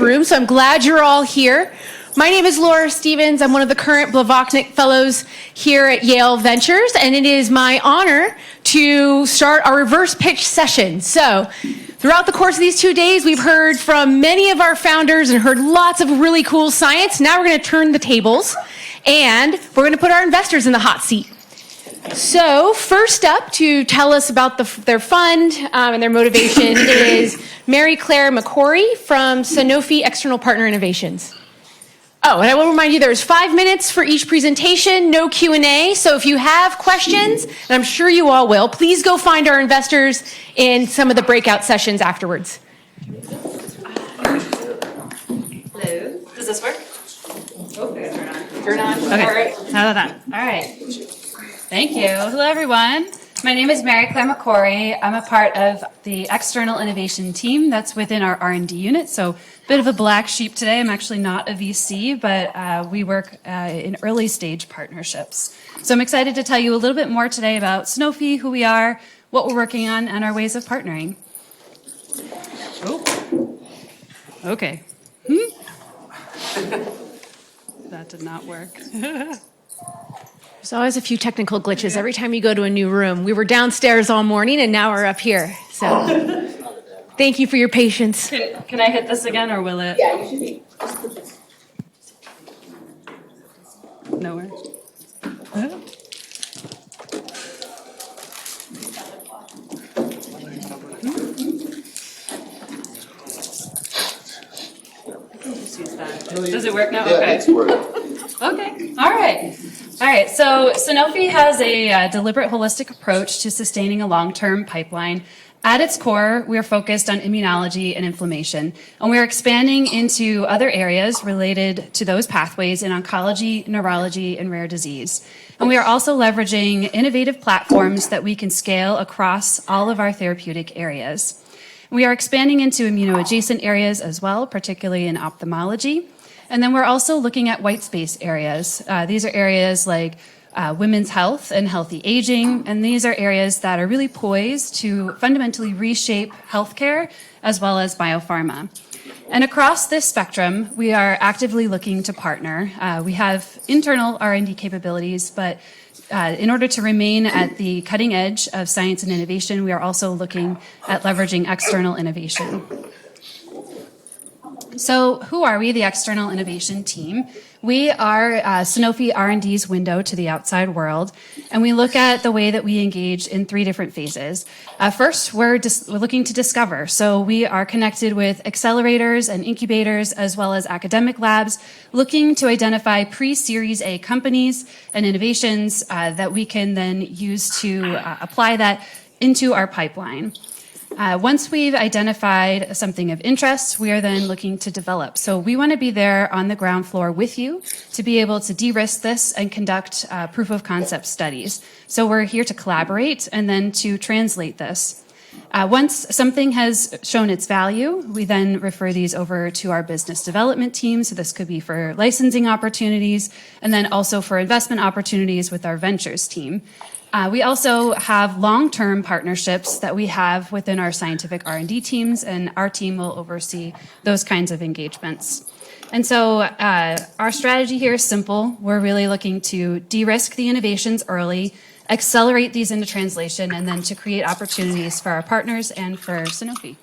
room, so I'm glad you're all here. My name is Laura Stevens. I'm one of the current Biotech fellows here at Yale Ventures, and it is my honor to start our reverse pitch session. So throughout the course of these 2 days, we've heard from many of our founders and heard lots of really cool science. Now we're going to turn the tables, and we're going to put our investors in the hot seat. So first up to tell us about their fund and their motivation is Mary Claire McCory from Sanofi External Partner Innovations. Oh, and I will remind you there's 5 minutes for each presentation, no Q&A. So if you have questions, and I'm sure you all will, please go find our investors in some of the breakout sessions afterwards. Hello. Does this work? Oh, turn on. Turn on. Okay. All right. How about that? All right. Thank you. Hello, everyone. My name is Mary Claire McCory. I'm a part of the external innovation team that's within our R&D unit. So a bit of a black sheep today. I'm actually not a VC, but we work in early stage partnerships. So I'm excited to tell you a little bit more today about Sanofi, who we are, what we're working on, and our ways of partnering. Oh, okay. That did not work. There's always a few technical glitches every time you go to a new room. We were downstairs all morning, and now we're up here. So thank you for your patience. Can I hit this again, or will it? Yeah, you should be. Nowhere. Does it work now? Yeah, Okay. it's working. Okay. All right. All right. So Sanofi has a deliberate, holistic approach to sustaining a long-term pipeline. At its core, we are focused on immunology and inflammation, and we are expanding into other areas related to those pathways in oncology, neurology, and rare disease. And we are also leveraging innovative platforms that we can scale across all of our therapeutic areas. We are expanding into immunoadjacent areas as well, particularly in ophthalmology. And then we're also looking at white space areas. These are areas like women's health and healthy aging, and these are areas that are really poised to fundamentally reshape healthcare as well as biopharma. And across this spectrum, we are actively looking to partner. We have internal R&D capabilities, but in order to remain at the cutting edge of science and innovation, we are also looking at leveraging external innovation. So who are we, the external innovation team? We are Sanofi R&D's window to the outside world, and we look at the way that we engage in 3 different phases. First, we're looking to discover. So we are connected with accelerators and incubators, as well as academic labs, looking to identify pre-Series A companies and innovations that we can then use to apply that into our pipeline. Once we've identified something of interest, we are then looking to develop. So we want to be there on the ground floor with you to be able to de-risk this and conduct proof of concept studies. So we're here to collaborate and then to translate this. Once something has shown its value, we then refer these over to our business development team. So this could be for licensing opportunities and then also for investment opportunities with our ventures team. We also have long-term partnerships that we have within our scientific R&D teams, and our team will oversee those kinds of engagements. And so our strategy here is simple. We're really looking to de-risk the innovations early, accelerate these into translation, and then to create opportunities for our partners and for Sanofi.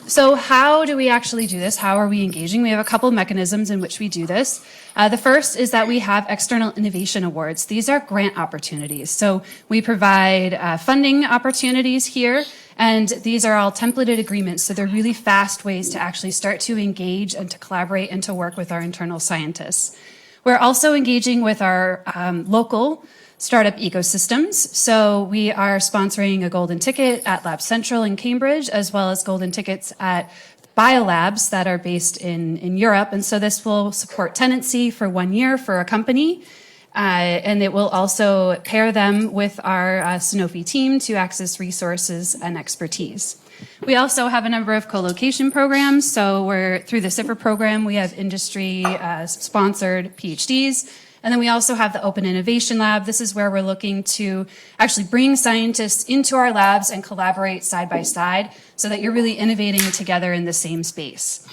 So how do we actually do this? How are we engaging? We have a couple of mechanisms in which we do this. The first is that we have external innovation awards. These are grant opportunities. So we provide funding opportunities here, and these are all templated agreements. So they're really fast ways to actually start to engage and to collaborate and to work with our internal scientists. We're also engaging with our local startup ecosystems. So we are sponsoring a golden ticket at Lab Central in Cambridge, as well as golden tickets at biolabs that are based in Europe. And so this will support tenancy for 1 year for a company. And it will also pair them with our Sanofi team to access resources and expertise. We also have a number of co-location programs. So we're through the CIFR program, we have industry sponsored PhDs. And then we also have the Open Innovation Lab. This is where we're looking to actually bring scientists into our labs and collaborate side by side so that you're really innovating together in the same space.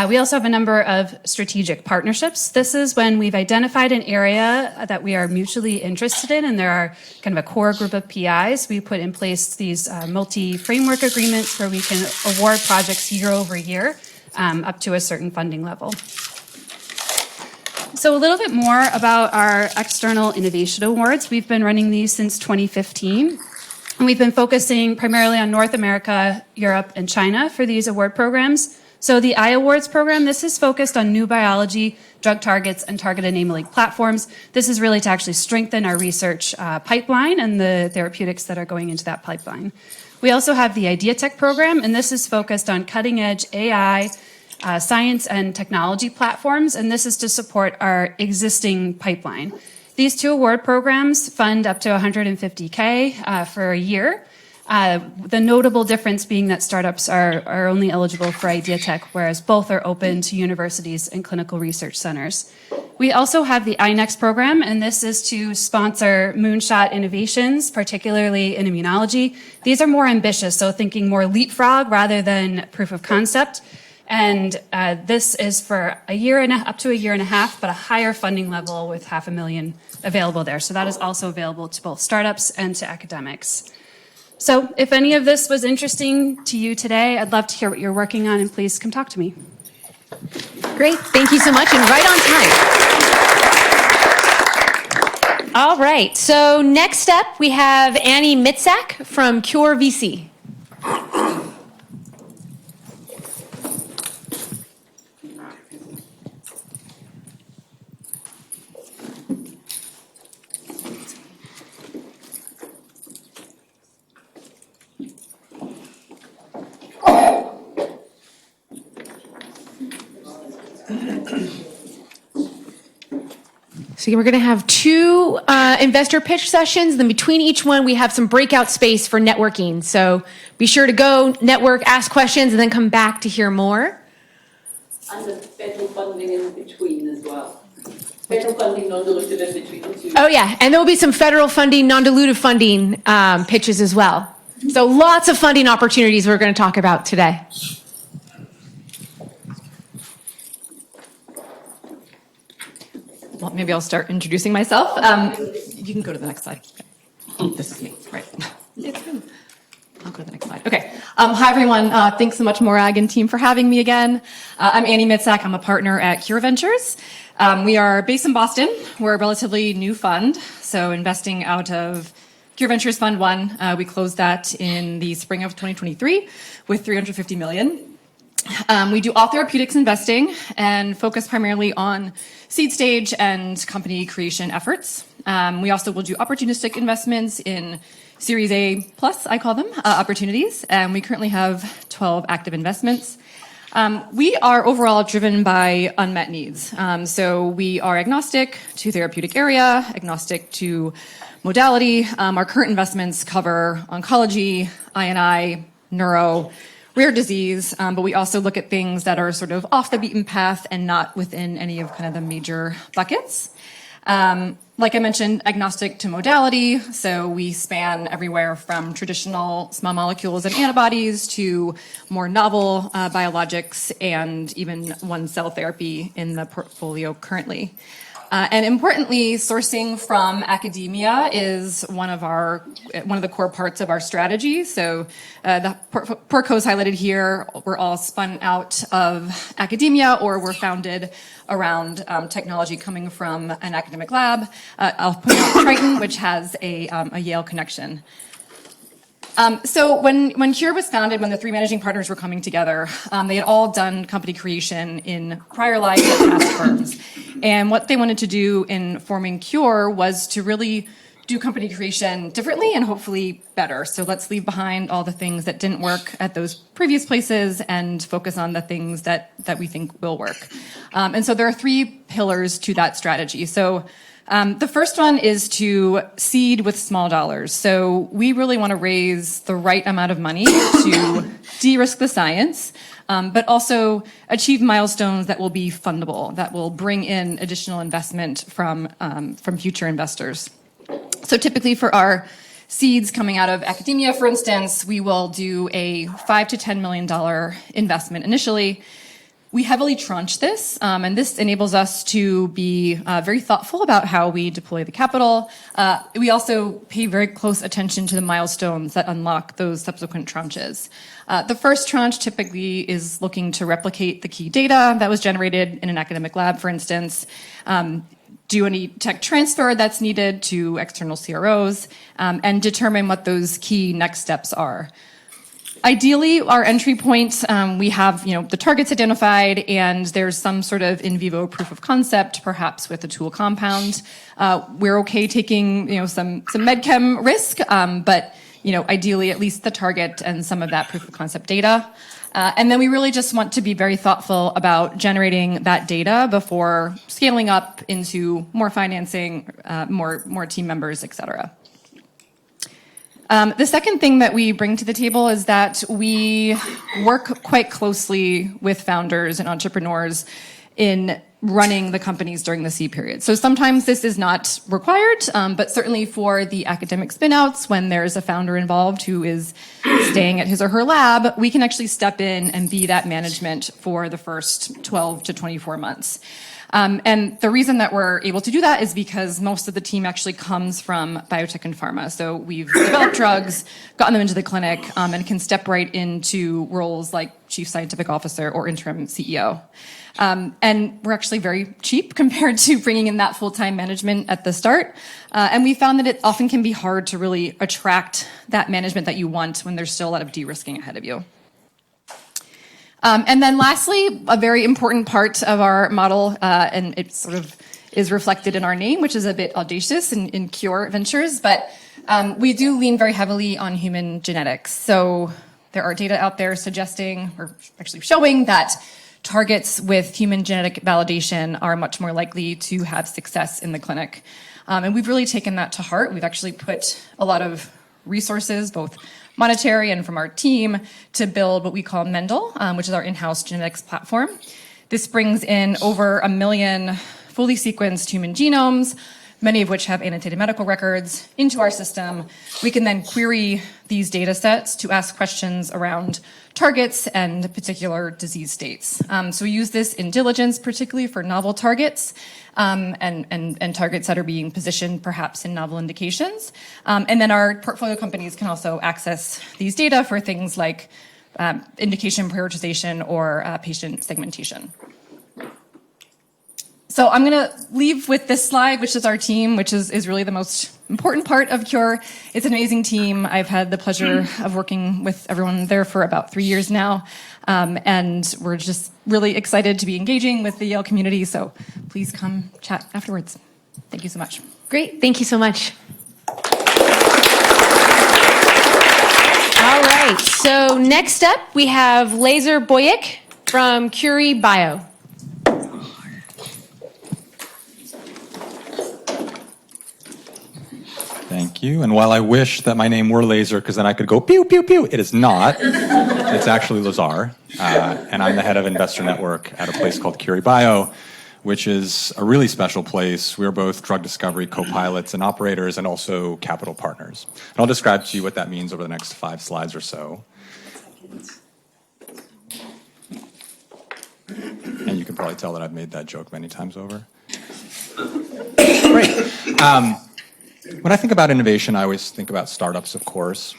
We also have a number of strategic partnerships. This is when we've identified an area that we are mutually interested in, and there are kind of a core group of PIs. We put in place these multi-framework agreements where we can award projects year over year up to a certain funding level. So a little bit more about our external innovation awards. We've been running these since 2015. And we've been focusing primarily on North America, Europe, and China for these award programs. So the iAwards program, this is focused on new biology, drug targets, and target enabling platforms. This is really to actually strengthen our research pipeline and the therapeutics that are going into that pipeline. We also have the Biotech program, and this is focused on cutting-edge AI, science and technology platforms, and this is to support our existing pipeline. These two award programs fund up to $150K for a year. The notable difference being that startups are only eligible for Biotech, whereas both are open to universities and clinical research centers. We also have the iNext program, and this is to sponsor moonshot innovations, particularly in immunology. These are more ambitious, so thinking more leapfrog rather than proof of concept. And this is for up to a year and a half, but a higher funding level with $500,000 available there. So that is also available to both startups and to academics. So if any of this was interesting to you today, I'd love to hear what you're working on, and please come talk to me. Great. Thank you so much, and right on time. All right. So next up, we have Annie Mitzak from Cure VC. So we're going to have two investor pitch sessions. Then between each one, we have some breakout space for networking. So be sure to go network, ask questions, and then come back to hear more. And the federal funding in between as well. Federal funding, non-dilutive in between the two. Oh, yeah. And there will be some federal funding, non-dilutive funding pitches as well. So lots of funding opportunities we're going to talk about today. Well, maybe I'll start introducing myself. You can go to the next slide. Okay. This is me, right? It's good. I'll go to the next slide. Okay. Hi, everyone. Thanks so much, Morag and team, for having me again. I'm Annie Mitzak. I'm a partner at Cure Ventures. We are based in Boston. We're a relatively new fund, so investing out of Cure Ventures Fund 1. We closed that in the spring of 2023 with $350 million. We do all therapeutics investing and focus primarily on seed stage and company creation efforts. We also will do opportunistic investments in Series A plus, I call them, opportunities. And we currently have 12 active investments. We are overall driven by unmet needs. So we are agnostic to therapeutic area, agnostic to modality. Our current investments cover oncology, I&I, neuro, rare disease, but we also look at things that are sort of off the beaten path and not within any of kind of the major buckets. Like I mentioned, agnostic to modality, so we span everywhere from traditional small molecules and antibodies to more novel biologics and even one cell therapy in the portfolio currently. And importantly, sourcing from academia is one of the core parts of our strategy. So the portcos highlighted here were all spun out of academia or were founded around technology coming from an academic lab. I'll point out Triton, which has a Yale connection. So when Cure was founded, when the three managing partners were coming together, they had all done company creation in prior lives at past firms. And what they wanted to do in forming Cure was to really do company creation differently and hopefully better. So let's leave behind all the things that didn't work at those previous places and focus on the things that we think will work. And so there are three pillars to that strategy. So the first one is to seed with small dollars. So we really want to raise the right amount of money to de-risk the science, but also achieve milestones that will be fundable, that will bring in additional investment from future investors. So typically for our seeds coming out of academia, for instance, we will do a $5 to $10 million investment initially. We heavily tranche this, and this enables us to be very thoughtful about how we deploy the capital. We also pay very close attention to the milestones that unlock those subsequent tranches. The first tranche typically is looking to replicate the key data that was generated in an academic lab, for instance, do any tech transfer that's needed to external CROs, and determine what those key next steps are. Ideally, our entry point, we have the targets identified, and there's some sort of in vivo proof of concept, perhaps with a tool compound. We're okay taking some medchem risk, but ideally at least the target and some of that proof of concept data. And then we really just want to be very thoughtful about generating that data before scaling up into more financing, more team members, et cetera. The second thing that we bring to the table is that we work quite closely with founders and entrepreneurs in running the companies during the seed period. So sometimes this is not required, but certainly for the academic spinouts, when there's a founder involved who is staying at his or her lab, we can actually step in and be that management for the first 12 to 24 months. And the reason that we're able to do that is because most of the team actually comes from biotech and pharma. So we've developed drugs, gotten them into the clinic, and can step right into roles like chief scientific officer or interim CEO. And we're actually very cheap compared to bringing in that full-time management at the start. And we found that it often can be hard to really attract that management that you want when there's still a lot of de-risking ahead of you. And then lastly, a very important part of our model, and it sort of is reflected in our name, which is a bit audacious in Cure Ventures, but we do lean very heavily on human genetics. So there are data out there suggesting, or actually showing, that targets with human genetic validation are much more likely to have success in the clinic. And we've really taken that to heart. We've actually put a lot of resources, both monetary and from our team, to build what we call Mendel, which is our in-house genetics platform. This brings in over 1 million fully sequenced human genomes, many of which have annotated medical records, into our system. We can then query these data sets to ask questions around targets and particular disease states. So we use this in diligence, particularly for novel targets, and targets that are being positioned perhaps in novel indications. And then our portfolio companies can also access these data for things like indication prioritization or patient segmentation. So I'm going to leave with this slide, which is our team, which is really the most important part of Cure. It's an amazing team. I've had the pleasure of working with everyone there for about 3 years now. And we're just really excited to be engaging with the Yale community. So please come chat afterwards. Thank you so much. Great. Thank you so much. All right. So next up, we have Laser Boyik from Curie Bio. Thank you. And while I wish that my name were Laser, because then I could go pew, pew, pew, it is not. It's actually Lazar. And I'm the head of Investor Network at a place called Curie Bio, which is a really special place. We're both drug discovery co-pilots and operators and also capital partners. And I'll describe to you what that means over the next 5 slides or so. And you can probably tell that I've made that joke many times over. Great. When I think about innovation, I always think about startups, of course,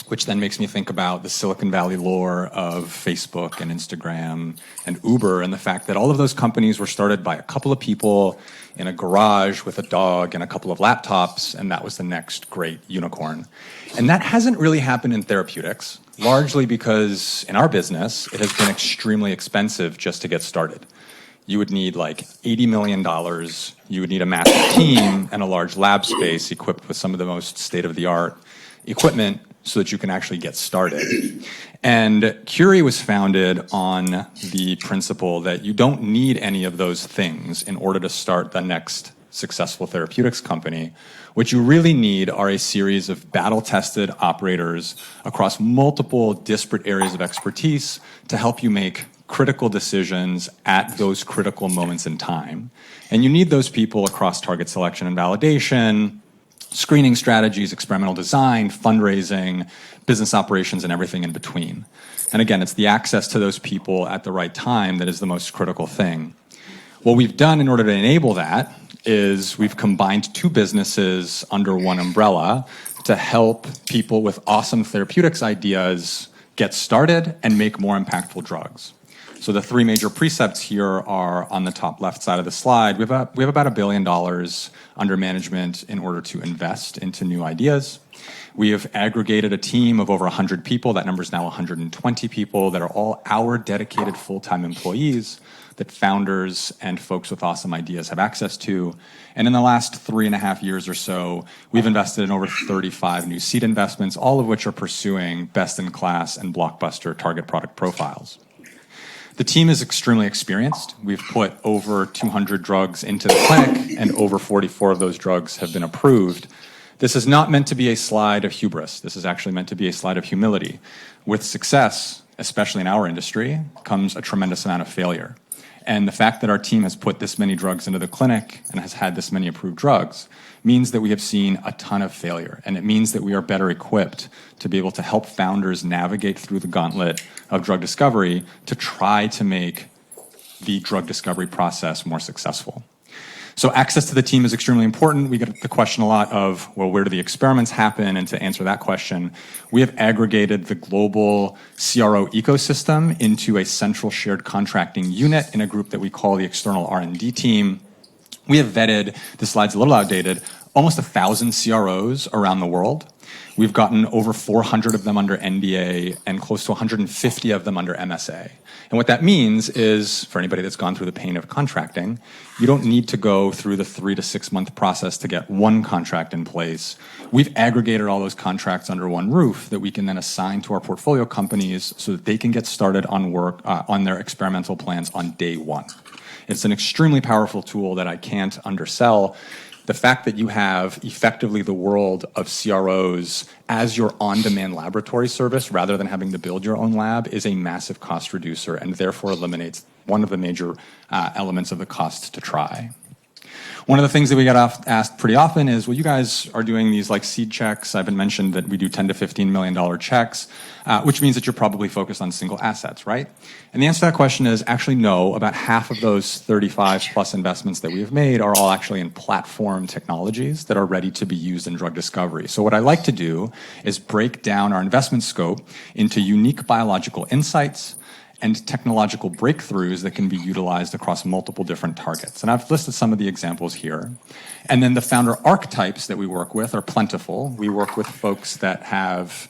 which then makes me think about the Silicon Valley lore of Facebook and Instagram and Uber, and the fact that all of those companies were started by a couple of people in a garage with a dog and a couple of laptops, and that was the next great unicorn. And that hasn't really happened in therapeutics, largely because in our business, it has been extremely expensive just to get started. You would need like $80 million, you would need a massive team and a large lab space equipped with some of the most state-of-the-art equipment so that you can actually get started. And Curie was founded on the principle that you don't need any of those things in order to start the next successful therapeutics company, what you really need are a series of battle-tested operators across multiple disparate areas of expertise to help you make critical decisions at those critical moments in time. And you need those people across target selection and validation, screening strategies, experimental design, fundraising, business operations, and everything in between. And again, it's the access to those people at the right time that is the most critical thing. What we've done in order to enable that is we've combined two businesses under one umbrella to help people with awesome therapeutics ideas get started and make more impactful drugs. So the three major precepts here are on the top left side of the slide. We have about $1 billion under management in order to invest into new ideas. We have aggregated a team of over 100 people. That number is now 120 people that are all our dedicated full-time employees that founders and folks with awesome ideas have access to. And in the last 3.5 years or so, we've invested in over 35 new seed investments, all of which are pursuing best-in-class and blockbuster target product profiles. The team is extremely experienced. We've put over 200 drugs into the clinic, and over 44 of those drugs have been approved. This is not meant to be a slide of hubris. This is actually meant to be a slide of humility. With success, especially in our industry, comes a tremendous amount of failure. And the fact that our team has put this many drugs into the clinic and has had this many approved drugs means that we have seen a ton of failure. And it means that we are better equipped to be able to help founders navigate through the gauntlet of drug discovery to try to make the drug discovery process more successful. So access to the team is extremely important. We get the question a lot of, well, where do the experiments happen? And to answer that question, we have aggregated the global CRO ecosystem into a central shared contracting unit in a group that we call the external R&D team. We have vetted, this slide's a little outdated, almost 1,000 CROs around the world. We've gotten over 400 of them under NDA and close to 150 of them under MSA. And what that means is, for anybody that's gone through the pain of contracting, you don't need to go through the 3 to 6 month process to get one contract in place. We've aggregated all those contracts under one roof that we can then assign to our portfolio companies so that they can get started on work on their experimental plans on day one. It's an extremely powerful tool that I can't undersell. The fact that you have effectively the world of CROs as your on-demand laboratory service rather than having to build your own lab is a massive cost reducer and therefore eliminates one of the major elements of the cost to try. One of the things that we get asked pretty often is, well, you guys are doing these like seed checks. I've been mentioned that we do $10 to $15 million checks, which means that you're probably focused on single assets, right? And the answer to that question is actually no. About half of those 35 plus investments that we have made are all actually in platform technologies that are ready to be used in drug discovery. So what I like to do is break down our investment scope into unique biological insights and technological breakthroughs that can be utilized across multiple different targets. And I've listed some of the examples here. And then the founder archetypes that we work with are plentiful. We work with folks that have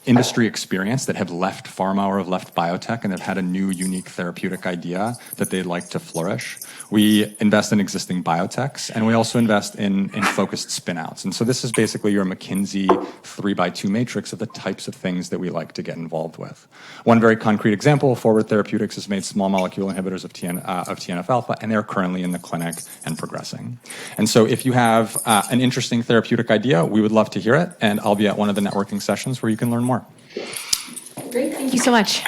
industry experience, that have left pharma or have left biotech and have had a new, unique therapeutic idea that they'd like to flourish. We invest in existing biotechs, and we also invest in focused spinouts. And so this is basically your McKinsey 3x2 matrix of the types of things that we like to get involved with. One very concrete example, Forward Therapeutics has made small molecule inhibitors of TNF-alpha, and they're currently in the clinic and progressing. And so if you have an interesting therapeutic idea, we would love to hear it, and I'll be at one of the networking sessions where you can learn more. Great, thank you so much.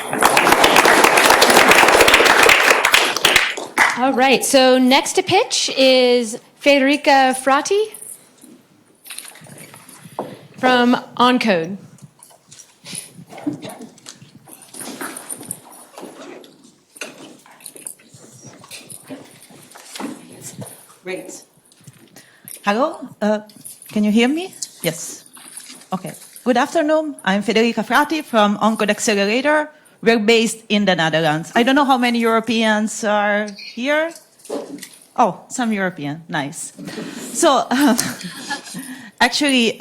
All right, so next to pitch is Federica Frati from Encode. Great. Hello, can you hear me? Yes. Okay. Good afternoon. I'm Federica Frati from Oncode Accelerator. We're based in the Netherlands. I don't know how many Europeans are here. Oh, some European. Nice. So, actually,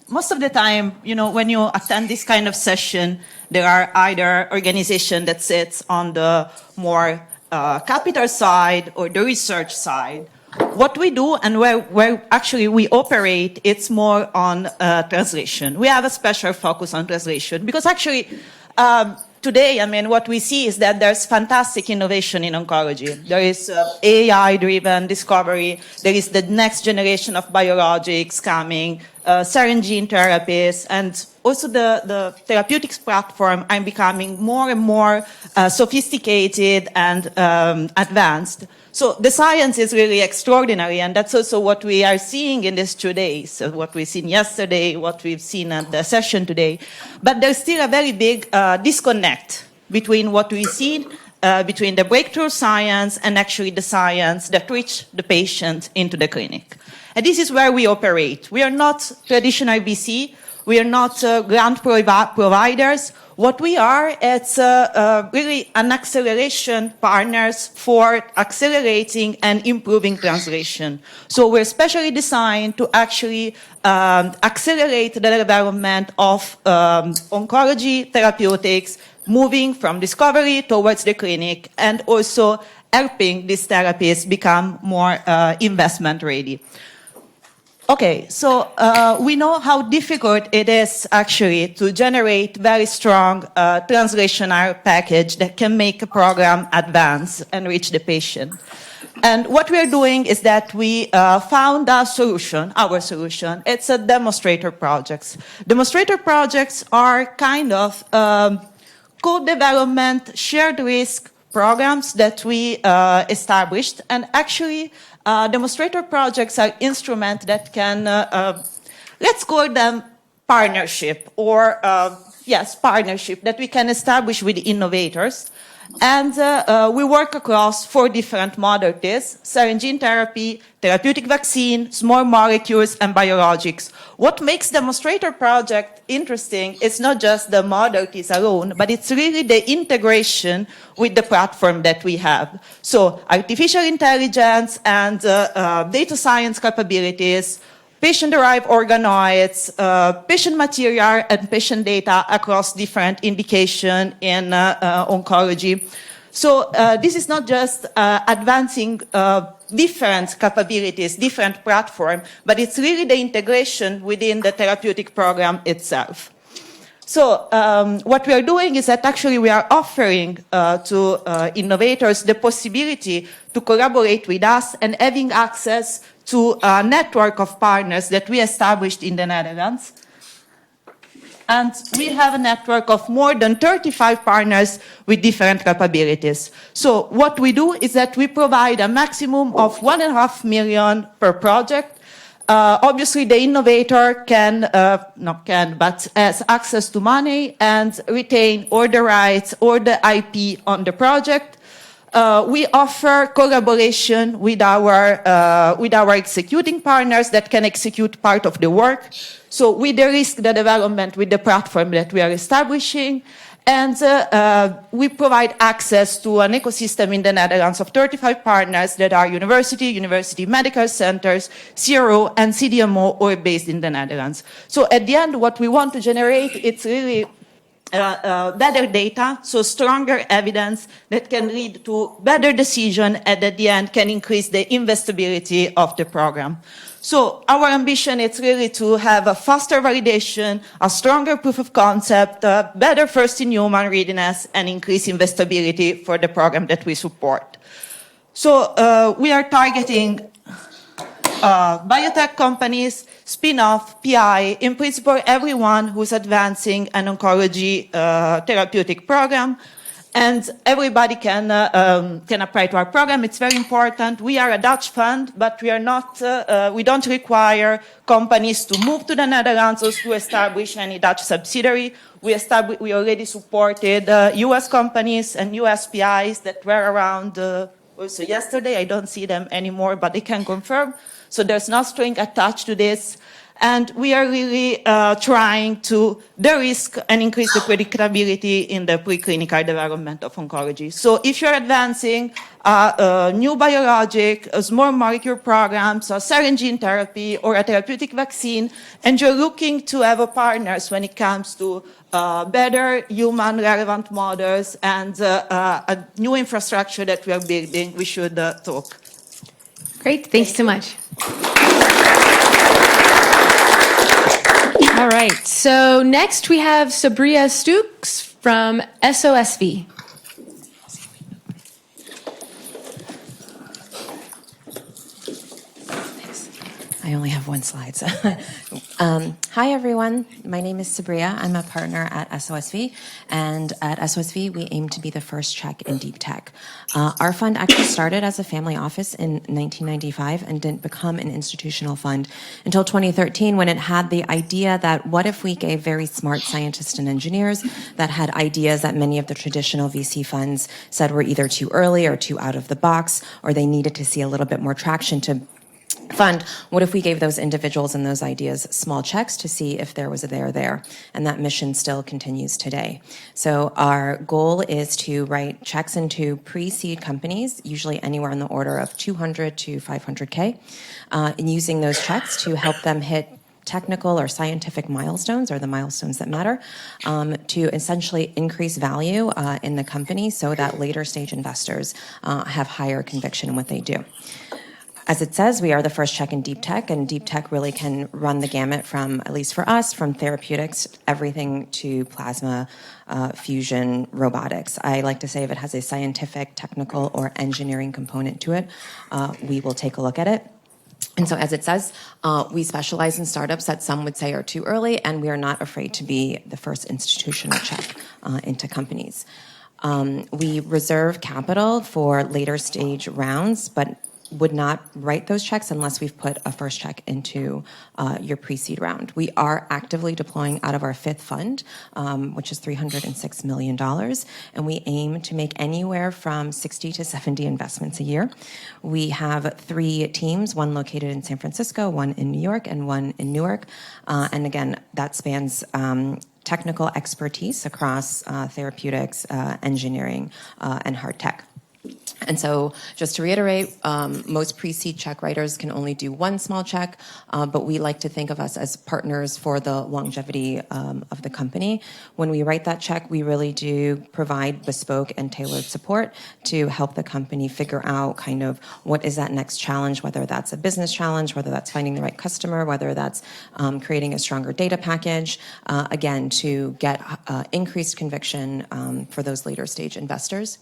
most of the time, you know, when you attend this kind of session, there are either organization that sits on the more capital side or the research side. What we do and where actually we operate, it's more on translation. We have a special focus on translation because actually today, I mean, what we see is that there's fantastic innovation in oncology. There is AI-driven discovery. There is the next generation of biologics coming, cell and gene therapies, and also the therapeutics platform are becoming more and more sophisticated and advanced. So the science is really extraordinary, and that's also what we are seeing in these 2 days, so what we've seen yesterday, what we've seen at the session today. But there's still a very big disconnect between what we see, between the breakthrough science and actually the science that reach the patient into the clinic. And this is where we operate. We are not traditional VC. We are not grant providers. What we are, it's really an acceleration partners for accelerating and improving translation. So we're specially designed to actually accelerate the development of oncology therapeutics, moving from discovery towards the clinic, and also helping these therapies become more investment ready. Okay, so we know how difficult it is actually to generate very strong translational package that can make a program advance and reach the patient. And what we're doing is that we found a solution, our solution. It's a demonstrator projects. Demonstrator projects are kind of co-development, shared risk programs that we established, and actually demonstrator projects are instruments that can, let's call them partnership, or yes, partnership that we can establish with innovators. And we work across 4 different modalities: cell and gene therapy, therapeutic vaccine, small molecules, and biologics. What makes demonstrator project interesting is not just the modalities alone, but it's really the integration with the platform that we have. So artificial intelligence and data science capabilities, patient-derived organoids, patient material, and patient data across different indications in oncology. So this is not just advancing different capabilities, different platform, but it's really the integration within the therapeutic program itself. So what we are doing is that actually we are offering to innovators the possibility to collaborate with us and having access to a network of partners that we established in the Netherlands. And we have a network of more than 35 partners with different capabilities. So what we do is that we provide a maximum of 1.5 million per project. Obviously, the innovator but has access to money and retain all the rights or the IP on the project. We offer collaboration with our executing partners that can execute part of the work. So we de-risk the development with the platform that we are establishing, and we provide access to an ecosystem in the Netherlands of 35 partners that are university medical centers, CRO, and CDMO, all based in the Netherlands. So at the end, what we want to generate, it's really better data, so stronger evidence that can lead to better decision, and at the end can increase the investability of the program. So our ambition is really to have a faster validation, a stronger proof of concept, better first-in-human readiness, and increase investability for the program that we support. So we are targeting biotech companies, spin-off, PI, in principle everyone who's advancing an oncology therapeutic program, and everybody can apply to our program. It's very important. We are a Dutch fund, but we are not. We don't require companies to move to the Netherlands or to establish any Dutch subsidiary. We already supported U.S. companies and U.S. PIs that were around also yesterday. I don't see them anymore, but they can confirm. So there's no string attached to this. And we are really trying to de-risk and increase the predictability in the preclinical development of oncology. So if you're advancing a new biologic, a small molecule programs, a cell and gene therapy, or a therapeutic vaccine, and you're looking to have a partners when it comes to better human relevant models and a new infrastructure that we are building, we should talk. Great, thanks so much. All right, so next we have Sabria Stooks from SOSV. I only have one slide. So. Hi, everyone. My name is Sabria. I'm a partner at SOSV. And at SOSV, we aim to be the first check in deep tech. Our fund actually started as a family office in 1995 and didn't become an institutional fund until 2013 when it had the idea that what if we gave very smart scientists and engineers that had ideas that many of the traditional VC funds said were either too early or too out of the box, or they needed to see a little bit more traction to fund, what if we gave those individuals and those ideas small checks to see if there was a there? And that mission still continues today. So our goal is to write checks into pre-seed companies, usually anywhere in the order of 200 to 500K, and using those checks to help them hit technical or scientific milestones, or the milestones that matter, to essentially increase value in the company so that later stage investors have higher conviction in what they do. As it says, we are the first check in deep tech, and deep tech really can run the gamut from, at least for us, from therapeutics, everything to plasma, fusion, robotics. I like to say if it has a scientific, technical, or engineering component to it, we will take a look at it. And so, as it says, we specialize in startups that some would say are too early, and we are not afraid to be the first institutional check into companies. We reserve capital for later stage rounds, but would not write those checks unless we've put a first check into your pre-seed round. We are actively deploying out of our fifth fund, which is $306 million, and we aim to make anywhere from 60 to 70 investments a year. We have 3 teams, one located in San Francisco, one in New York, and one in Newark. And again, that spans technical expertise across therapeutics, engineering, and hard tech. And so, just to reiterate, most pre-seed check writers can only do one small check, but we like to think of us as partners for the longevity of the company. When we write that check, we really do provide bespoke and tailored support to help the company figure out kind of what is that next challenge, whether that's a business challenge, whether that's finding the right customer, whether that's creating a stronger data package, again, to get increased conviction for those later stage investors.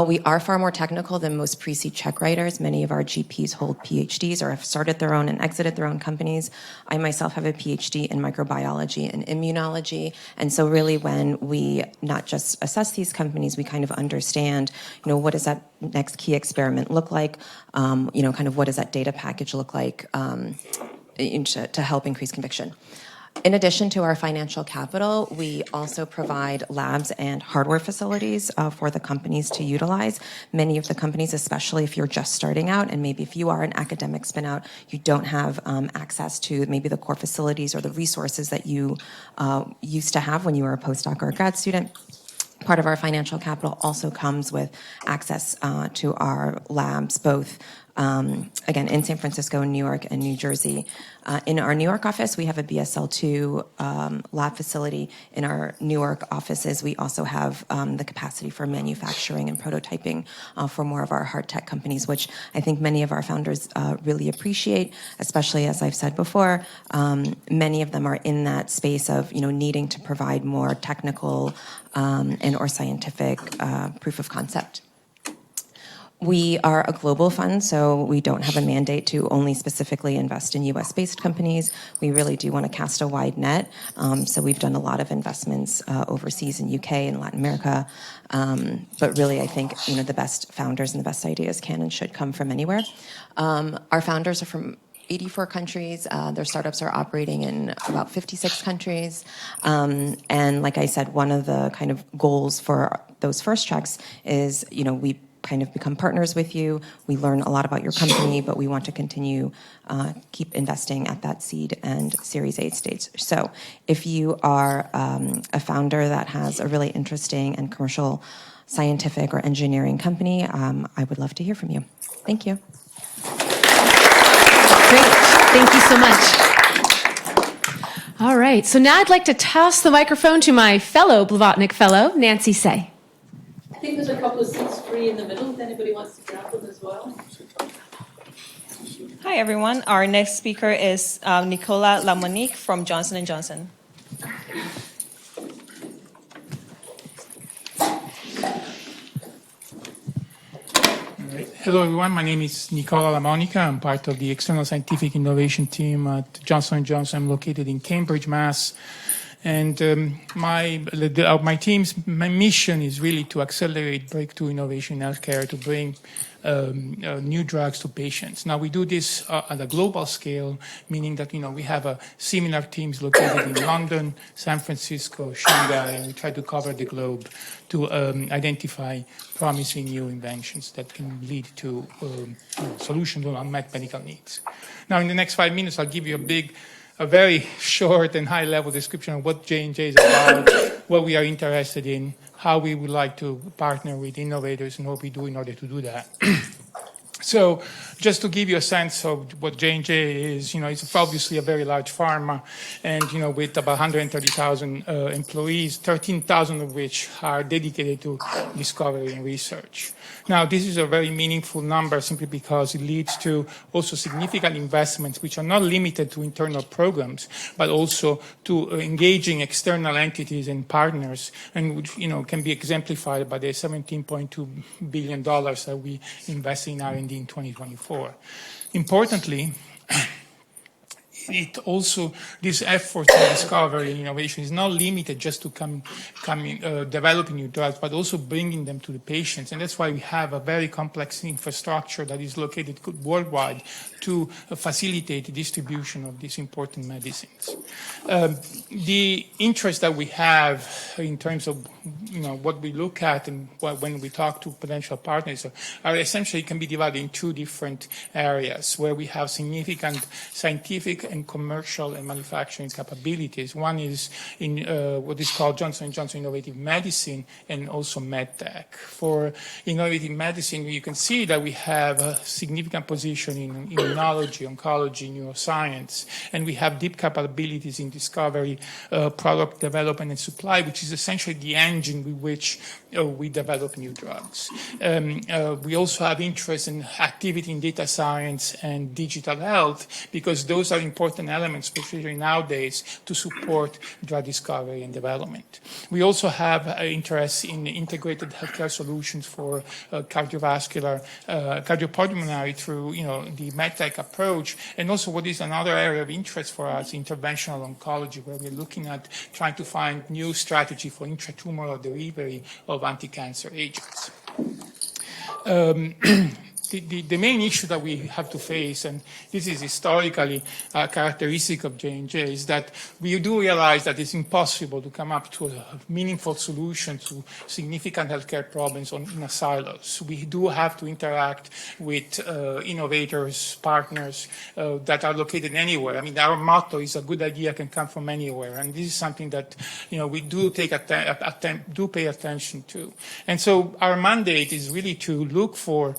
We are far more technical than most pre-seed check writers. Many of our GPs hold PhDs or have started their own and exited their own companies. I myself have a PhD in microbiology and immunology. And so really when we not just assess these companies, we kind of understand, what does that next key experiment look like? Kind of what does that data package look like to help increase conviction. In addition to our financial capital, we also provide labs and hardware facilities for the companies to utilize. Many of the companies, especially if you're just starting out, and maybe if you are an academic spin-out, you don't have access to maybe the core facilities or the resources that you used to have when you were a postdoc or a grad student. Part of our financial capital also comes with access to our labs, both again, in San Francisco, New York, and New Jersey. In our New York office, we have a BSL-2 lab facility. In our New York offices, we also have the capacity for manufacturing and prototyping for more of our hard tech companies, which I think many of our founders really appreciate, especially, as I've said before, many of them are in that space of needing to provide more technical and or scientific proof of concept. We are a global fund, so we don't have a mandate to only specifically invest in US-based companies. We really do want to cast a wide net. So we've done a lot of investments overseas in UK and Latin America. But really, I think the best founders and the best ideas can and should come from anywhere. Our founders are from 84 countries. Their startups are operating in about 56 countries. And like I said, one of the kind of goals for those first checks is, we kind of become partners with you. We learn a lot about your company, but we want to continue keep investing at that seed and Series A stage. So if you are a founder that has a really interesting and commercial scientific or engineering company, I would love to hear from you. Thank you. Great. Thank you so much. All right. So now I'd like to toss the microphone to my fellow Blavatnik Fellow, Nancy Say. I think there's a couple of seats free in the middle if anybody wants to grab them as well. Hi, everyone. Our next speaker is Nicola Lamonique from Johnson & Johnson. Right. Hello, everyone. My name is Nicola LaMonica. I'm part of the External Scientific Innovation Team at Johnson & Johnson. I'm located in Cambridge, Mass. And my team's mission is really to accelerate breakthrough innovation in healthcare to bring new drugs to patients. Now, we do this at a global scale, meaning that, we have similar teams located in London, San Francisco, Shanghai, and we try to cover the globe to identify promising new inventions that can lead to solutions to unmet medical needs. Now, in the next 5 minutes, I'll give you a very short and high-level description of what J&J is about, what we are interested in, how we would like to partner with innovators, and what we do in order to do that. So just to give you a sense of what J&J is, it's obviously a very large pharma, and, with about 130,000 employees, 13,000 of which are dedicated to discovery and research. Now, this is a very meaningful number simply because it leads to also significant investments, which are not limited to internal programs, but also to engaging external entities and partners, and which, can be exemplified by the $17.2 billion that we invest in R&D in 2024. Importantly, this effort in discovery and innovation is not limited just to developing new drugs, but also bringing them to the patients. And that's why we have a very complex infrastructure that is located worldwide to facilitate the distribution of these important medicines. The interest that we have in terms of what we look at and when we talk to potential partners are essentially can be divided in two different areas where we have significant scientific and commercial and manufacturing capabilities. One is in what is called Johnson & Johnson Innovative Medicine and also MedTech. For innovative medicine, you can see that we have a significant position in immunology, oncology, neuroscience, and we have deep capabilities in discovery, product development and supply, which is essentially the engine with which we develop new drugs. We also have interest in activity in data science and digital health because those are important elements, especially nowadays, to support drug discovery and development. We also have interest in integrated healthcare solutions for cardiovascular, cardiopulmonary through the MedTech approach, and also what is another area of interest for us, interventional oncology, where we're looking at trying to find new strategy for intratumoral delivery of anti-cancer agents. The main issue that we have to face, and this is historically characteristic of J&J, is that we do realize that it's impossible to come up to a meaningful solution to significant healthcare problems in a silos. We do have to interact with innovators, partners that are located anywhere. I mean, our motto is a good idea can come from anywhere, and this is something that we do pay attention to. And so our mandate is really to look for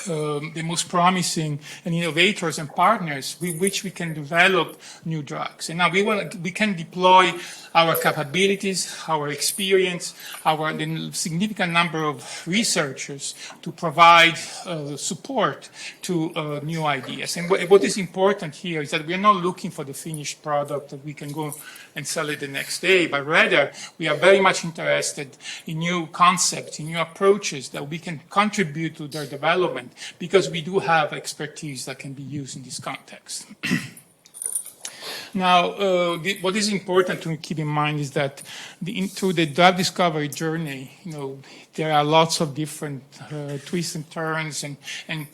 the most promising and innovators and partners with which we can develop new drugs. And now we can deploy our capabilities, our experience, the significant number of researchers to provide support to new ideas. And what is important here is that we are not looking for the finished product that we can go and sell it the next day, but rather we are very much interested in new concepts, in new approaches that we can contribute to their development because we do have expertise that can be used in this context. Now, what is important to keep in mind is that through the drug discovery journey, there are lots of different twists and turns, and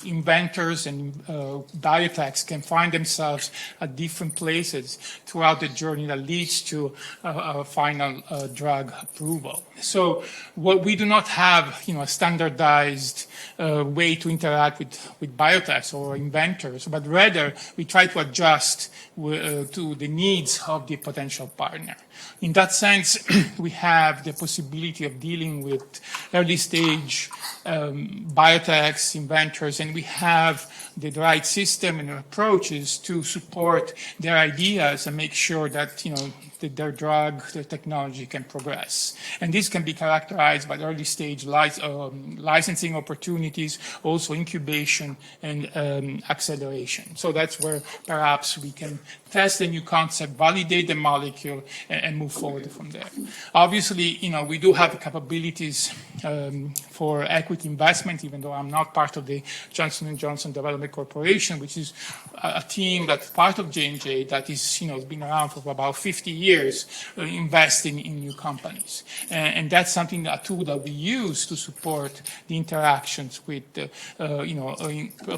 inventors and biotechs can find themselves at different places throughout the journey that leads to a final drug approval. So we do not have a standardized way to interact with biotechs or inventors, but rather we try to adjust to the needs of the potential partner. In that sense, we have the possibility of dealing with early stage biotechs, inventors, and we have the right system and approaches to support their ideas and make sure that their drug, their technology can progress. And this can be characterized by early stage licensing opportunities, also incubation and acceleration. So that's where perhaps we can test the new concept, validate the molecule, and move forward from there. Obviously, we do have capabilities for equity investment, even though I'm not part of the Johnson & Johnson Development Corporation, which is a team that's part of J&J that is, been around for about 50 years, investing in new companies. And that's something, a tool that we use to support the interactions with,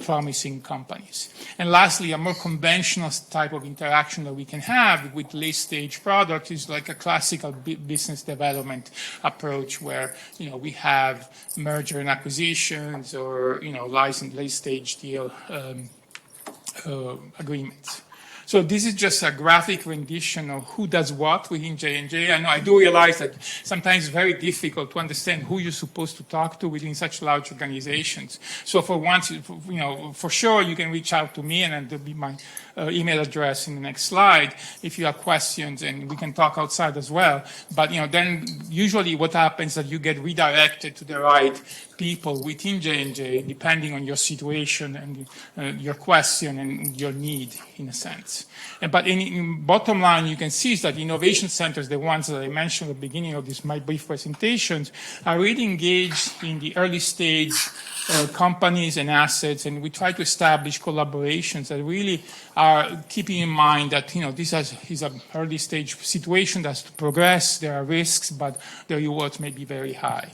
promising companies. And lastly, a more conventional type of interaction that we can have with late-stage products is like a classical business development approach where, we have merger and acquisitions or, license late-stage deal agreements. So this is just a graphic rendition of who does what within J&J. I know I do realize that sometimes it's very difficult to understand who you're supposed to talk to within such large organizations. So for once, for sure you can reach out to me, and there'll be my email address in the next slide if you have questions, and we can talk outside as well. But then usually what happens is that you get redirected to the right people within J&J, depending on your situation and your question and your need, in a sense. But in bottom line, you can see is that innovation centers, the ones that I mentioned at the beginning of this, my brief presentations, are really engaged in the early stage companies and assets, and we try to establish collaborations that really are keeping in mind that this is an early stage situation that's to progress. There are risks, but the rewards may be very high.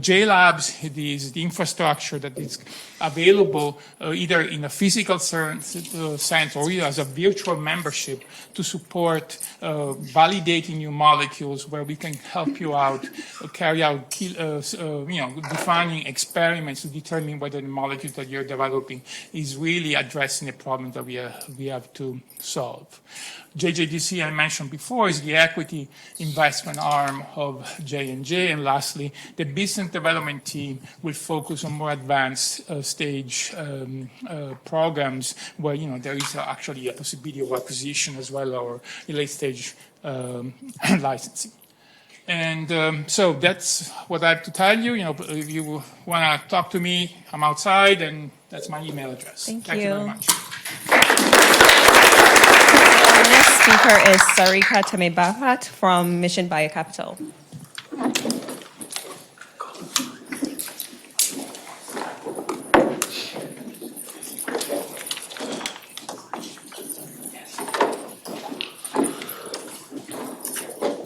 J Labs is the infrastructure that is available either in a physical sense or either as a virtual membership to support validating new molecules, where we can help you out carry out defining experiments to determine whether the molecule that you're developing is really addressing the problem that we have to solve. JJDC, I mentioned before, is the equity investment arm of J&J. And lastly, the business development team will focus on more advanced stage programs where there is actually a possibility of acquisition as well, or late stage licensing. And so that's what I have to tell you. If you want to talk to me, I'm outside, and that's my email address. Thank you very much. Our next speaker is Sarika Tamebahat from Mission Biocapital.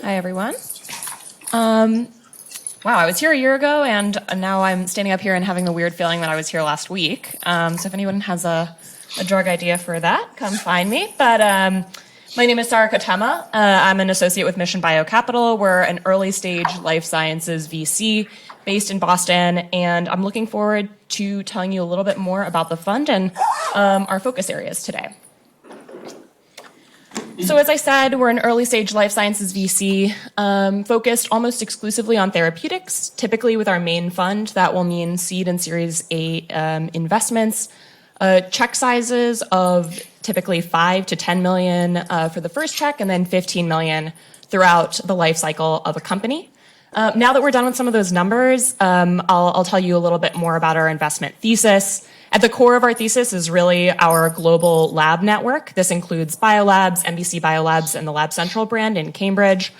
Hi, everyone. Wow, I was here a year ago, and now I'm standing up here and having the weird feeling that I was here last week. So if anyone has a drug idea for that, come find me. But my name is Sarika Tema. I'm an associate with Mission Biocapital. We're an early stage life sciences VC based in Boston, and I'm looking forward to telling you a little bit more about the fund and our focus areas today. So as I said, we're an early stage life sciences VC focused almost exclusively on therapeutics. Typically with our main fund, that will mean seed and Series A investments. Check sizes of typically 5 to 10 million for the first check, and then 15 million throughout the life cycle of a company. Now that we're done with some of those numbers, I'll tell you a little bit more about our investment thesis. At the core of our thesis is really our global lab network. This includes biolabs, NBC Biolabs, and the Lab Central brand in Cambridge.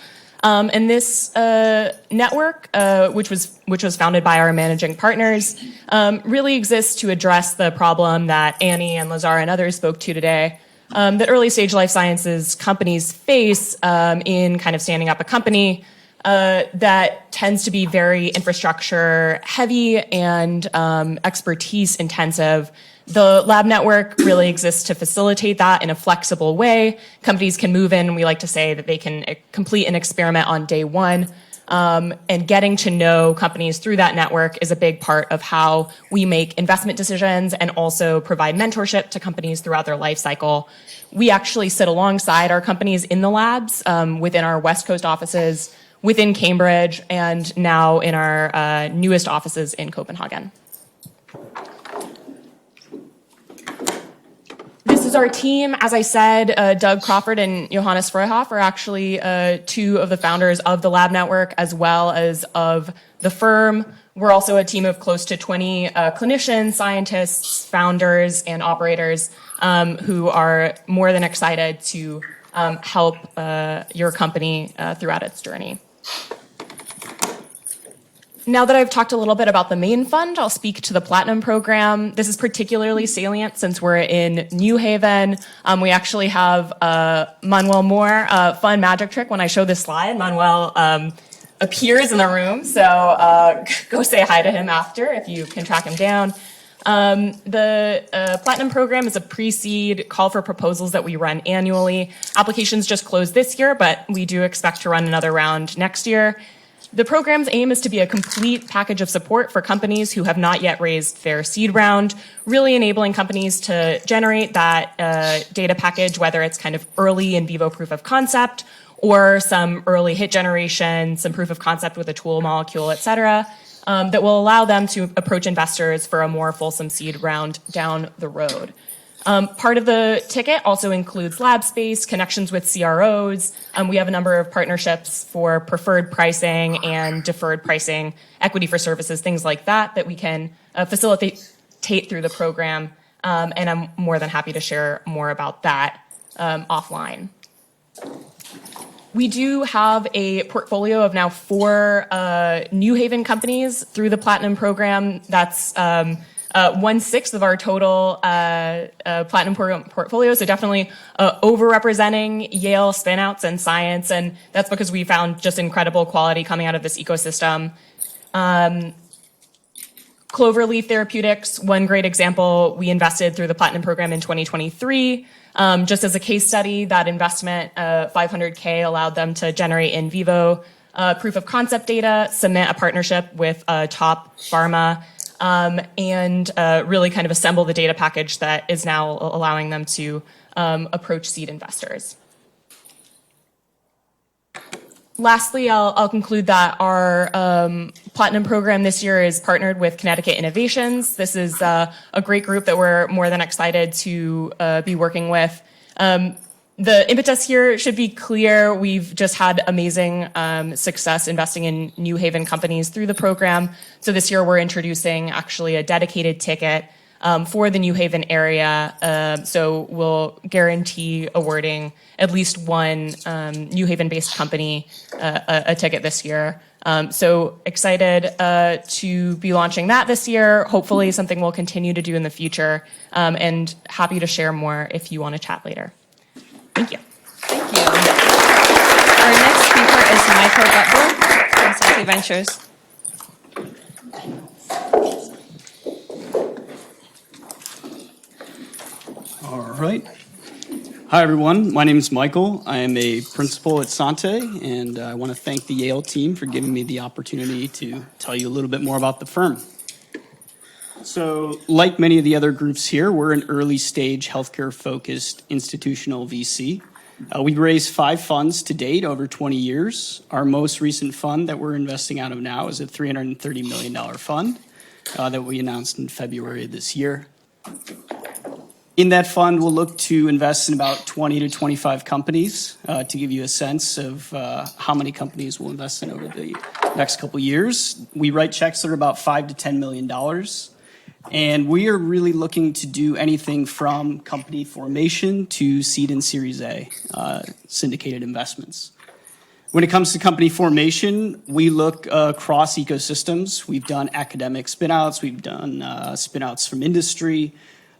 And this network, which was founded by our managing partners, really exists to address the problem that Annie and Lazar and others spoke to today, that early stage life sciences companies face in kind of standing up a company that tends to be very infrastructure heavy and expertise intensive. The lab network really exists to facilitate that in a flexible way. Companies can move in. We like to say that they can complete an experiment on day one. And getting to know companies through that network is a big part of how we make investment decisions and also provide mentorship to companies throughout their life cycle. We actually sit alongside our companies in the labs within our West Coast offices, within Cambridge, and now in our newest offices in Copenhagen. This is our team. As I said, Doug Crawford and Johannes Freyhoff are actually two of the founders of the lab network as well as of the firm. We're also a team of close to 20 clinicians, scientists, founders, and operators who are more than excited to help your company throughout its journey. Now that I've talked a little bit about the main fund, I'll speak to the Platinum program. This is particularly salient since we're in New Haven. We actually have Manuel Moore, fun magic trick. When I show this slide, Manuel appears in the room, so go say hi to him after if you can track him down. The Platinum program is a pre-seed call for proposals that we run annually. Applications just closed this year, but we do expect to run another round next year. The program's aim is to be a complete package of support for companies who have not yet raised their seed round, really enabling companies to generate that data package, whether it's kind of early in vivo proof of concept or some early hit generation, some proof of concept with a tool molecule, et cetera, that will allow them to approach investors for a more fulsome seed round down the road. Part of the ticket also includes lab space, connections with CROs. We have a number of partnerships for preferred pricing and deferred pricing, equity for services, things like that, that we can facilitate through the program. And I'm more than happy to share more about that offline. We do have a portfolio of now 4 New Haven companies through the Platinum program. That's 1/6 of our total Platinum program portfolio, so definitely overrepresenting Yale spinouts and science, and that's because we found just incredible quality coming out of this ecosystem. Cloverleaf Therapeutics, one great example, we invested through the Platinum program in 2023. Just as a case study, that investment, $500K, allowed them to generate in vivo proof of concept data, cement a partnership with a top pharma, and really kind of assemble the data package that is now allowing them to approach seed investors. Lastly, I'll conclude that our Platinum program this year is partnered with Connecticut Innovations. This is a great group that we're more than excited to be working with. The impetus here should be clear. We've just had amazing success investing in New Haven companies through the program. So this year we're introducing actually a dedicated ticket for the New Haven area. So we'll guarantee awarding at least one New Haven-based company a ticket this year. So excited to be launching that this year. Hopefully something we'll continue to do in the future, and happy to share more if you want to chat later. Thank you. Thank you. Our next speaker is Michael Butler from Sanofi Ventures. All right. Hi, everyone. My name is Michael. I am a principal at Sante, and I want to thank the Yale team for giving me the opportunity to tell you a little bit more about the firm. So, like many of the other groups here, we're an early-stage healthcare-focused institutional VC. We've raised 5 funds to date over 20 years. Our most recent fund that we're investing out of now is a $330 million fund that we announced in February of this year. In that fund, we'll look to invest in about 20 to 25 companies to give you a sense of how many companies we'll invest in over the next couple of years. We write checks that are about $5 to $10 million. And we are really looking to do anything from company formation to seed and Series A syndicated investments. When it comes to company formation, we look across ecosystems. We've done academic spinouts. We've done spinouts from industry.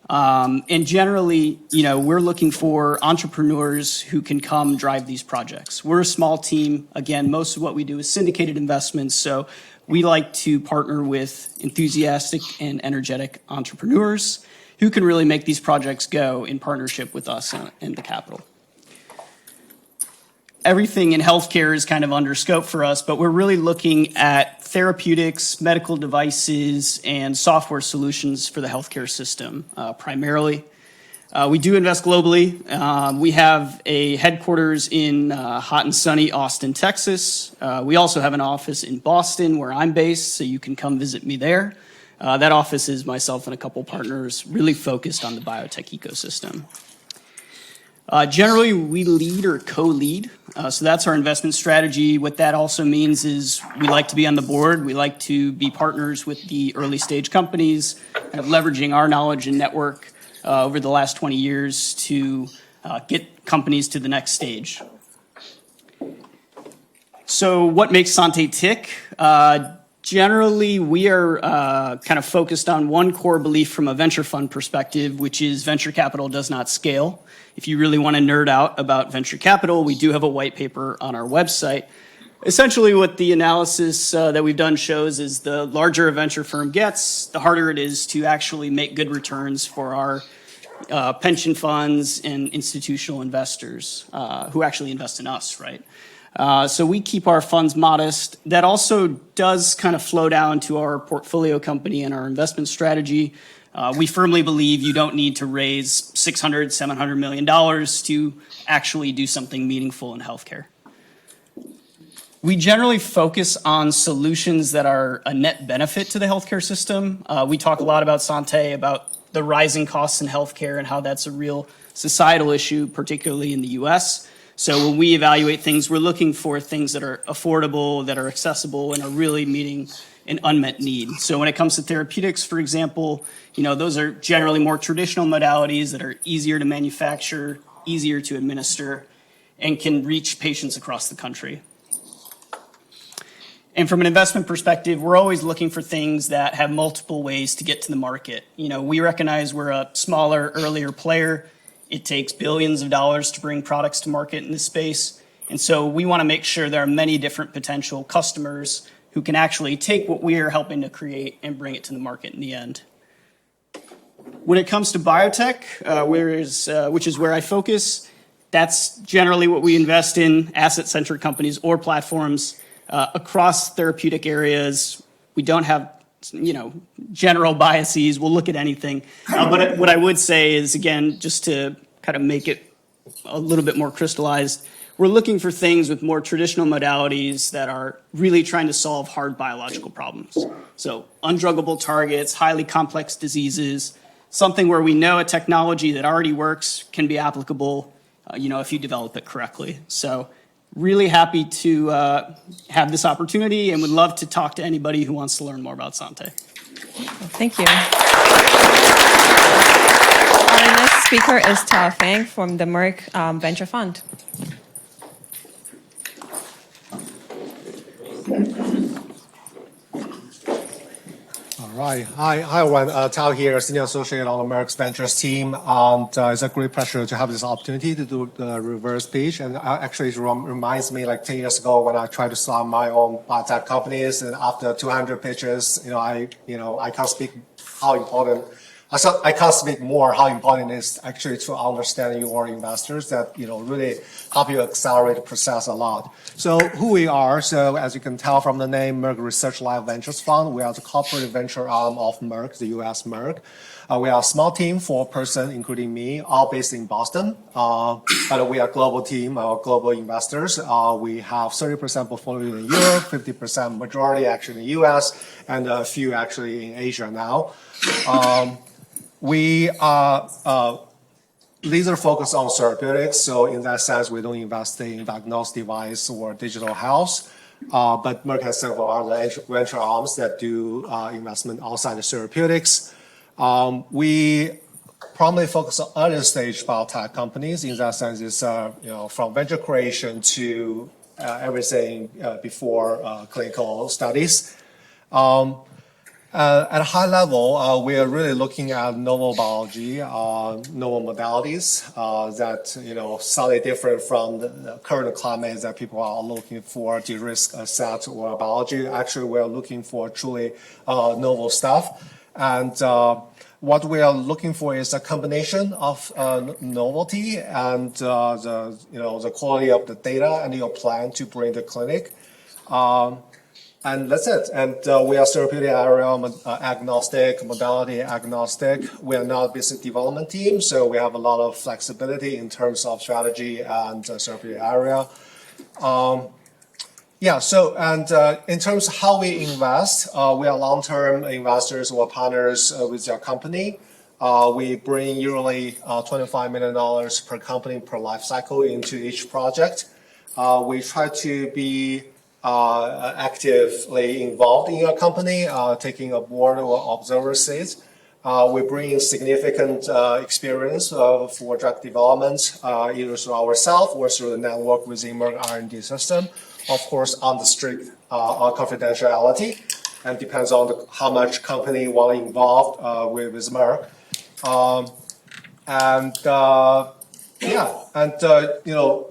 And generally, we're looking for entrepreneurs who can come drive these projects. We're a small team. Again, most of what we do is syndicated investments. So we like to partner with enthusiastic and energetic entrepreneurs who can really make these projects go in partnership with us and the capital. Everything in healthcare is kind of under scope for us, but we're really looking at therapeutics, medical devices, and software solutions for the healthcare system, primarily. We do invest globally. We have a headquarters in hot and sunny Austin, Texas. We also have an office in Boston, where I'm based, so you can come visit me there. That office is myself and a couple partners really focused on the biotech ecosystem. Generally, we lead or co-lead, so that's our investment strategy. What that also means is we like to be on the board. We like to be partners with the early stage companies, kind of leveraging our knowledge and network over the last 20 years to get companies to the next stage. So what makes Sante tick? Generally, we are kind of focused on one core belief from a venture fund perspective, which is venture capital does not scale. If you really want to nerd out about venture capital, we do have a white paper on our website. Essentially, what the analysis that we've done shows is the larger a venture firm gets, the harder it is to actually make good returns for our pension funds and institutional investors who actually invest in us, right? So we keep our funds modest. That also does kind of flow down to our portfolio company and our investment strategy. We firmly believe you don't need to raise $600, $700 million to actually do something meaningful in healthcare. We generally focus on solutions that are a net benefit to the healthcare system. We talk a lot about Sante, about the rising costs in healthcare and how that's a real societal issue, particularly in the US. So when we evaluate things, we're looking for things that are affordable, that are accessible, and are really meeting an unmet need. So when it comes to therapeutics, for example, those are generally more traditional modalities that are easier to manufacture, easier to administer, and can reach patients across the country. And from an investment perspective, we're always looking for things that have multiple ways to get to the market. We recognize we're a smaller, earlier player. It takes billions of dollars to bring products to market in this space. And so we want to make sure there are many different potential customers who can actually take what we are helping to create and bring it to the market in the end. When it comes to biotech, which is where I focus, that's generally what we invest in, asset-centric companies or platforms across therapeutic areas. We don't have general biases. We'll look at anything. But what I would say is, again, just to kind of make it a little bit more crystallized, we're looking for things with more traditional modalities that are really trying to solve hard biological problems. So undruggable targets, highly complex diseases, something where we know a technology that already works can be applicable, if you develop it correctly. So really happy to have this opportunity and would love to talk to anybody who wants to learn more about Sante. Thank you. Our next speaker is Tao Fang from the Merck Venture Fund. All right. Hi, everyone. Tao here, Senior Associate on the Merck's Ventures team. And it's a great pleasure to have this opportunity to do the reverse pitch. And actually, it reminds me like 10 years ago when I tried to start my own biotech companies. And after 200 pitches, I can't speak how important. I can't speak more how important it is actually to understand your investors that, really help you accelerate the process a lot. So who we are, so as you can tell from the name, Merck Research Life Ventures Fund, we are the corporate venture arm of Merck, the US Merck. We are a small team, 4 person, including me, all based in Boston. But we are a global team, global investors. We have 30% portfolio in Europe, 50% majority actually in the US, and a few actually in Asia now. We are laser focused on therapeutics. So in that sense, we don't invest in diagnostic device or digital health. But Merck has several other venture arms that do investment outside of therapeutics. We primarily focus on early stage biotech companies. In that sense, it's from venture creation to everything before clinical studies. At a high level, we are really looking at novel biology, novel modalities that slightly different from the current climate that people are looking for de-risk asset or biology. Actually, we are looking for truly novel stuff, and what we are looking for is a combination of novelty and the quality of the data and your plan to bring the clinic. And that's it. And we are therapeutic area agnostic, modality agnostic. We are not a business development team, so we have a lot of flexibility in terms of strategy and therapeutic area. In terms of how we invest, we are long-term investors or partners with your company. We bring usually $25 million per company per life cycle into each project. We try to be actively involved in your company, taking a board or observer seat. We bring significant experience for drug development, either through ourselves or through the network within Merck R&D system. Of course, on the strict confidentiality, and depends on how much company want to involve with Merck.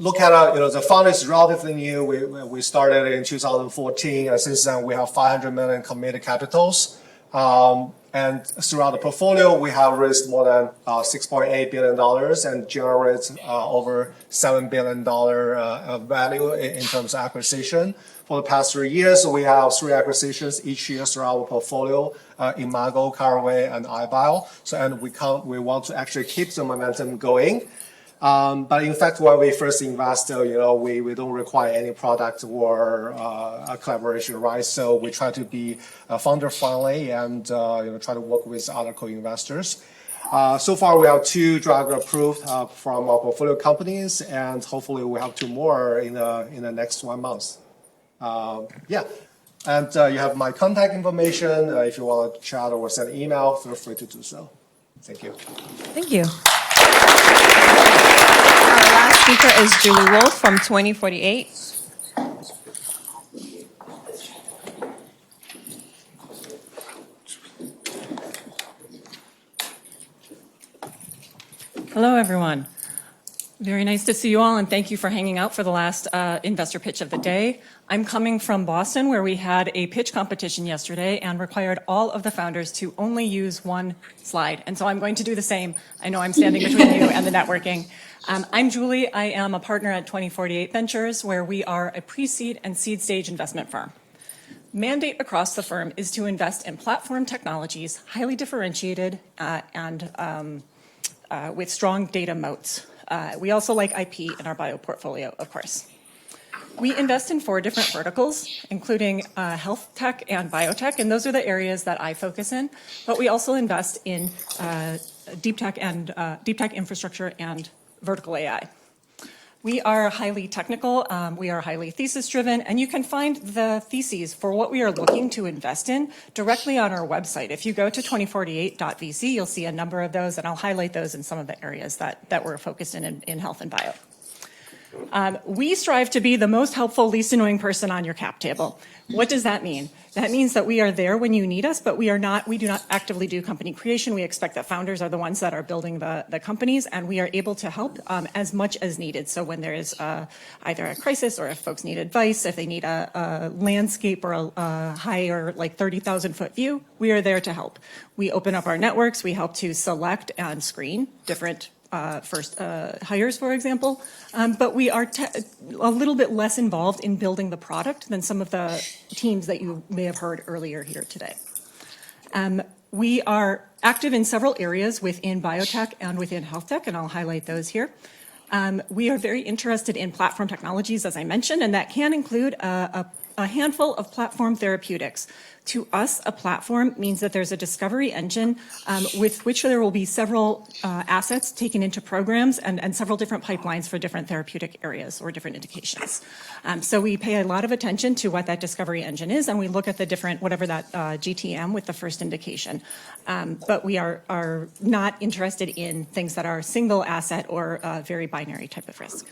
Look at the fund is relatively new. We started in 2014, and since then we have 500 million committed capitals. And throughout the portfolio, we have raised more than $6.8 billion and generated over $7 billion value in terms of acquisition. For the past 3 years, we have 3 acquisitions each year throughout our portfolio, Imago, Caraway, and iBio. We want to actually keep the momentum going. But in fact, when we first invest, we don't require any product or a collaboration, right? So we try to be founder friendly and try to work with other co-investors. So far, we have 2 drugs approved from our portfolio companies, and hopefully we have 2 more in the next 1 month. And you have my contact information. If you want to chat or send an email, feel free to do so. Thank you. Thank you. Our last speaker is Julie Wolf from 2048. Hello, everyone. Very nice to see you all, and thank you for hanging out for the last investor pitch of the day. I'm coming from Boston, where we had a pitch competition yesterday and required all of the founders to only use 1 slide. And so I'm going to do the same. I know I'm standing between you and the networking. I'm Julie. I am a partner at 2048 Ventures, where we are a pre-seed and seed stage investment firm. Mandate across the firm is to invest in platform technologies, highly differentiated and with strong data moats. We also like IP in our bio portfolio, of course. We invest in 4 different verticals, including health tech and biotech, and those are the areas that I focus in. But we also invest in deep tech infrastructure and vertical AI. We are highly technical, we are highly thesis-driven, and you can find the theses for what we are looking to invest in directly on our website. If you go to 2048.vc, you'll see a number of those, and I'll highlight those in some of the areas that we're focused in health and bio. We strive to be the most helpful, least annoying person on your cap table. What does that mean? That means that we are there when you need us, but we do not actively do company creation. We expect that founders are the ones that are building the companies, and we are able to help as much as needed. So when there is either a crisis or if folks need advice, if they need a landscape or a higher, like 30,000-foot view, we are there to help. We open up our networks. We help to select and screen different first hires, for example, but we are a little bit less involved in building the product than some of the teams that you may have heard earlier here today. We are active in several areas within biotech and within health tech, and I'll highlight those here. We are very interested in platform technologies, as I mentioned, and that can include a handful of platform therapeutics. To us, a platform means that there's a discovery engine with which there will be several assets taken into programs and several different pipelines for different therapeutic areas or different indications. So we pay a lot of attention to what that discovery engine is, and we look at the different, whatever that GTM with the first indication. But we are not interested in things that are single asset or very binary type of risk.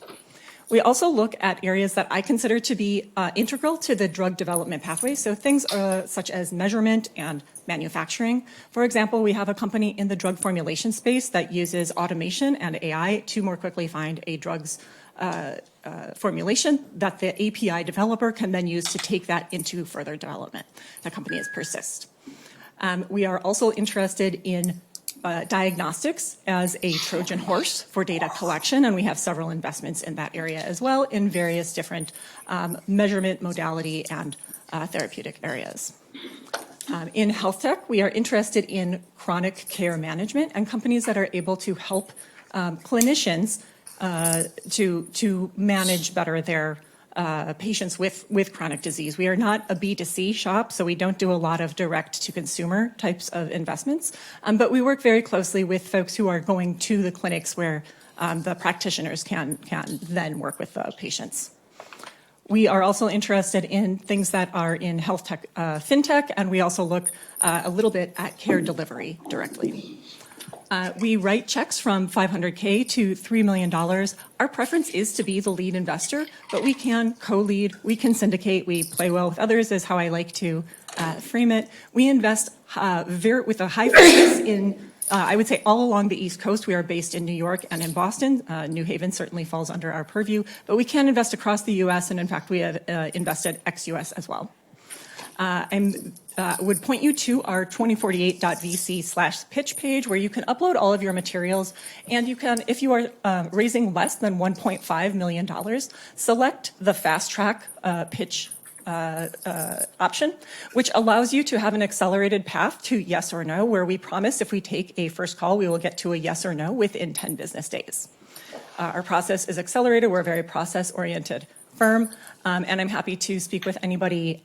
We also look at areas that I consider to be integral to the drug development pathway, so things such as measurement and manufacturing. For example, we have a company in the drug formulation space that uses automation and AI to more quickly find a drug's formulation that the API developer can then use to take that into further development. The company is Persist. We are also interested in diagnostics as a Trojan horse for data collection, and we have several investments in that area as well in various different measurement modality and therapeutic areas. In health tech, we are interested in chronic care management and companies that are able to help clinicians to manage better their patients with chronic disease. We are not a B2C shop, so we don't do a lot of direct-to-consumer types of investments, but we work very closely with folks who are going to the clinics where the practitioners can then work with the patients. We are also interested in things that are in health tech, fintech, and we also look a little bit at care delivery directly. We write checks from $500K to $3 million. Our preference is to be the lead investor, but we can co-lead, we can syndicate, we play well with others is how I like to frame it. We invest with a high focus in, I would say, all along the East Coast. We are based in New York and in Boston. New Haven certainly falls under our purview, but we can invest across the US, and in fact, we have invested ex-US as well. Would point you to our 2048.vc/pitch page where you can upload all of your materials, and you can, if you are raising less than $1.5 million, select the fast track pitch option, which allows you to have an accelerated path to yes or no, where we promise if we take a first call, we will get to a yes or no within 10 business days. Our process is accelerated. We're a very process-oriented firm, and I'm happy to speak with anybody